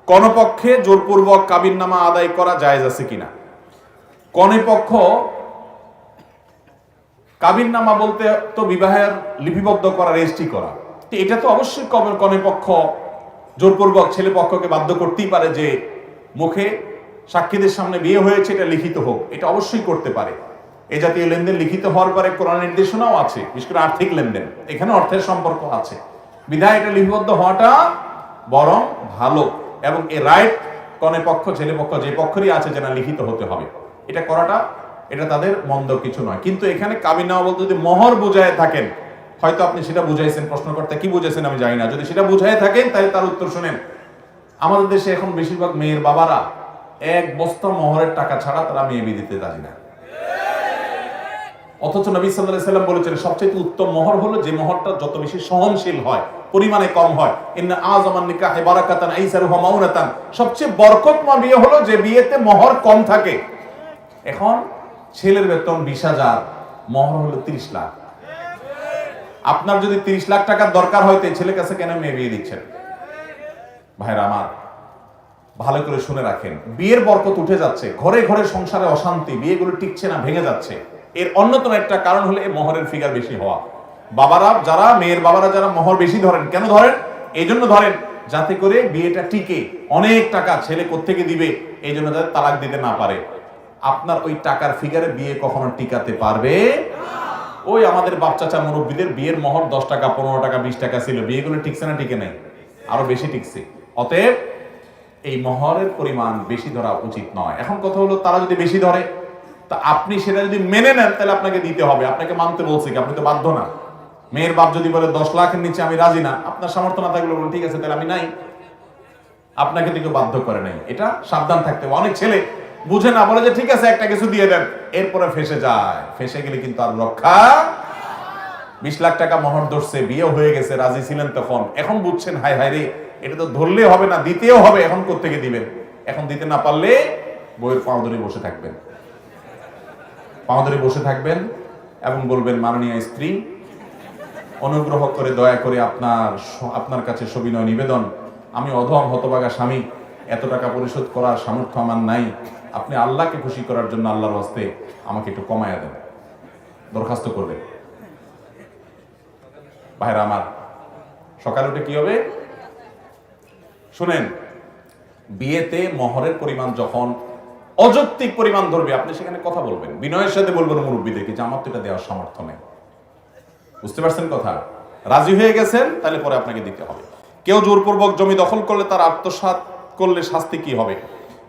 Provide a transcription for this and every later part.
কোন পক্ষে জোরপূর্বক কাবিননামা আদায় করা জায়েজ আছে কিনা? কনে পক্ষ কাবিননামা বলতে তো বিবাহের লিপিবদ্ধ করা, রেজিস্ট্রি করা। এটা তো অবশ্যই কনে পক্ষ জোরপূর্বক ছেলে পক্ষকে বাধ্য করতেই পারে যে মুখে সাক্ষীদের সামনে বিয়ে হয়েছে, এটা লিখিত হোক। এটা অবশ্যই করতে পারে। এই জাতীয় লেনদেন লিখিত হওয়ার পরে কোরআন নির্দেশনাও আছে, বিশেষ করে আর্থিক লেনদেন, এখানে অর্থের সম্পর্ক আছে বিধায় এটা লিপিবদ্ধ হওয়াটা বরং ভালো। এবং এই রাইট কনে পক্ষ ছেলে পক্ষ যে পক্ষেরই আছে যেন লিখিত হতে হবে, এটা করাটা এটা তাদের মন্দ কিছু নয়। কিন্তু এখানে কাবিননামা বলতে যদি মোহর বুঝায় থাকেন, হয়তো আপনি সেটা বুঝাইছেন, প্রশ্নকর্তা কি বুঝাইছেন আমি জানি না, যদি সেটা বুঝায় থাকেন তাহলে তার উত্তর শুনেন। আমাদের দেশে এখন বেশিরভাগ মেয়ের বাবারা এক বস্তা মোহরের টাকা ছাড়া তারা মেয়ে বিয়ে দিতে রাজি না। অথচ নবী সাল্লাল্লাহু আলাইহি সাল্লাম বলেছেন সবচেয়ে উত্তম মোহর হলো যে মোহরটা যত বেশি সহনশীল হয়, পরিমাণে কম হয়। ইন্না আযামান নিকাহি বারাকাতান আইসারুহা মাউনাতান, সবচেয়ে বরকতময় বিয়ে হলো যে বিয়েতে মোহর কম থাকে। এখন ছেলের বেতন 20,000, মোহর হলো 30 লাখ। আপনার যদি 30 লাখ টাকার দরকার হয় তো ছেলের কাছে কেন মেয়ে বিয়ে দিচ্ছেন? ভাইরা আমার, ভালো করে শুনে রাখেন, বিয়ের বরকত উঠে যাচ্ছে, ঘরে ঘরে সংসারে অশান্তি, বিয়েগুলো টিকছে না, ভেঙে যাচ্ছে। এর অন্যতম একটা কারণ হলো এই মোহরের ফিগার বেশি হওয়া। বাবারা যারা, মেয়ের বাবারা যারা মোহর বেশি ধরেন, কেন ধরেন? এই জন্য ধরেন যাতে করে বিয়েটা টিকে। অনেক টাকা ছেলে কোত্থেকে দিবে, এই জন্য যাতে তালাক দিতে না পারে। আপনার ওই টাকার ফিগারে বিয়ে কখনো টিকাতে পারবে? ওই আমাদের বাপ চাচা মুরব্বীদের বিয়ের মোহর 10 টাকা, 15 টাকা, 20 টাকা ছিল, বিয়েগুলো টিকছে না? টিকে নাই, আরো বেশি টিকছে। অতএব এই মোহরের পরিমাণ বেশি ধরা উচিত নয়। এখন কথা হলো তারা যদি বেশি ধরে তা আপনি সেটা যদি মেনে নেন তাহলে আপনাকে দিতে হবে। আপনাকে মানতে বলছে কি? আপনি তো বাধ্য না। মেয়ের বাপ যদি বলে 10 লাখের নিচে আমি রাজি না, আপনার সামর্থ্য না থাকলে বলুন ঠিক আছে তাহলে আমি নাই, আপনাকে তো কেউ বাধ্য করে নাই। এটা সাবধান থাকতে হবে। অনেক ছেলে বুঝে না, বলে যে ঠিক আছে একটা কিছু দিয়ে দেন, এরপরে ফেসে যায়। ফেসে গেলে কিন্তু আর রক্ষা। 20 লাখ টাকা মোহর ধরছে, বিয়ে হয়ে গেছে, রাজি ছিলেন তখন, এখন বুঝছেন হায় হায় রে, এটা তো ধরলে হবে না, দিতেও হবে। এখন কোত্থেকে দিবেন? এখন দিতে না পারলে বইয়ের পাও ধরে বসে থাকবেন, পাও ধরে বসে থাকবেন এবং বলবেন মাননীয় স্ত্রী, অনুগ্রহ করে দয়া করে আপনার কাছে সবিনয় নিবেদন, আমি অধম হতভাগা স্বামী, এত টাকা পরিশোধ করার সামর্থ্য আমার নাই, আপনি আল্লাহকে খুশি করার জন্য আল্লাহর হস্তে আমাকে একটু কমায়া দেন, দরখাস্ত করবেন। ভাইরা আমার, সকালে উঠে কি হবে শুনেন, বিয়েতে মোহরের পরিমাণ যখন অযৌক্তিক পরিমাণ ধরবে, আপনি সেখানে কথা বলবেন, বিনয়ের সাথে বলবেন মুরব্বীদেরকে যে আমার তো এটা দেওয়ার সামর্থ্য নেই। বুঝতে পারছেন কথা? রাজি হয়ে গেছেন তাহলে পরে আপনাকে দিতে হবে। কেউ জোরপূর্বক জমি দখল করলে তার আত্মসাৎ করলে শাস্তি কি হবে?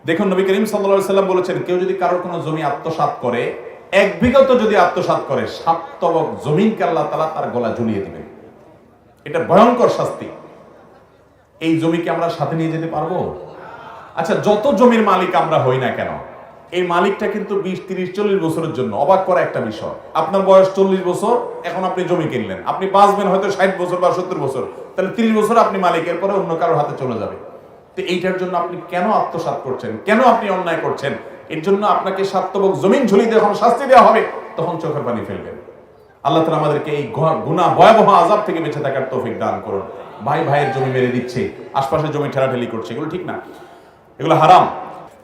দেখুন নবী করিম সাল্লাল্লাহু আলাইহি সাল্লাম বলেছেন, কেউ যদি কারোর কোনো জমি আত্মসাৎ করে, 1 বিঘা যদি আত্মসাৎ করে, 7 তবক জমিনকে আল্লাহ তাআলা তার গলা ঝুলিয়ে দিবেন। এটা ভয়ঙ্কর শাস্তি। এই জমিকে আমরা সাথে নিয়ে যেতে পারবো? আচ্ছা, যত জমির মালিক আমরা হই না কেন, এই মালিকটা কিন্তু 20, 30, 40 বছরের জন্য। অবাক করা একটা বিষয়, আপনার বয়স 40 বছর, এখন আপনি জমি কিনলেন, আপনি বাঁচবেন হয়তো 60 বছর বা 70 বছর, তাহলে 30 বছর আপনি মালিক, এরপরে অন্য কারোর হাতে চলে যাবে। তো এইটার জন্য আপনি কেন আত্মসাৎ করছেন? কেন আপনি অন্যায় করছেন? এর জন্য আপনাকে 7 তবক জমিন ঝুলিয়ে যখন শাস্তি দেওয়া হবে তখন চোখের পানি ফেলবেন। আল্লাহ তাআলা আমাদেরকে এই গুনাহ, ভয়াবহ আযাব থেকে বেঁচে থাকার তৌফিক দান করুন। ভাই ভাইয়ের জমি মেরে দিচ্ছে, আশপাশের জমি ঠেলাঠেলি করছে, এগুলো ঠিক না, এগুলো হারাম।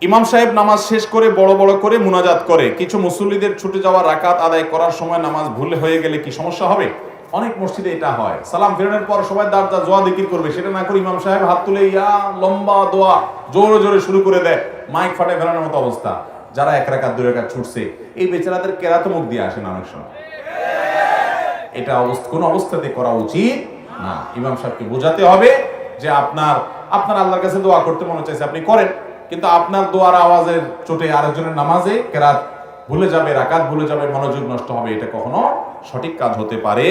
ইমাম সাহেব নামাজ শেষ করে বড় বড় করে মুনাজাত করে, কিছু মুসল্লিদের ছুটে যাওয়া রাকাত আদায় করার সময় নামাজ ভুল হয়ে গেলে কি সমস্যা হবে? অনেক মসজিদে এটা হয়, সালাম ফেরানোর পর সবাই দাঁড়া দোয়া জিকির করবে, সেটা না করে ইমাম সাহেব হাত তুলে ইয়া লম্বা দোয়া জোরে জোরে শুরু করে দেয়, মাইক ফাটে ফেরানোর মতো অবস্থা। যারা 1 রাকাত 2 রাকাত ছুটছে, এই বেচারাদের কেরাত মুখ দিয়ে আসে না অনেক সময়। এটা কোনো অবস্থাতে করা উচিত না। ইমাম সাহেবকে বোঝাতে হবে যে আপনার আল্লাহর কাছে দোয়া করতে মনে চাইছে, আপনি করেন, কিন্তু আপনার দোয়ার আওয়াজের চোটে আরেকজনের নামাজে কেরাত ভুলে যাবে, রাকাত ভুলে যাবে, মনোযোগ নষ্ট হবে, এটা কখনো সঠিক কাজ হতে পারে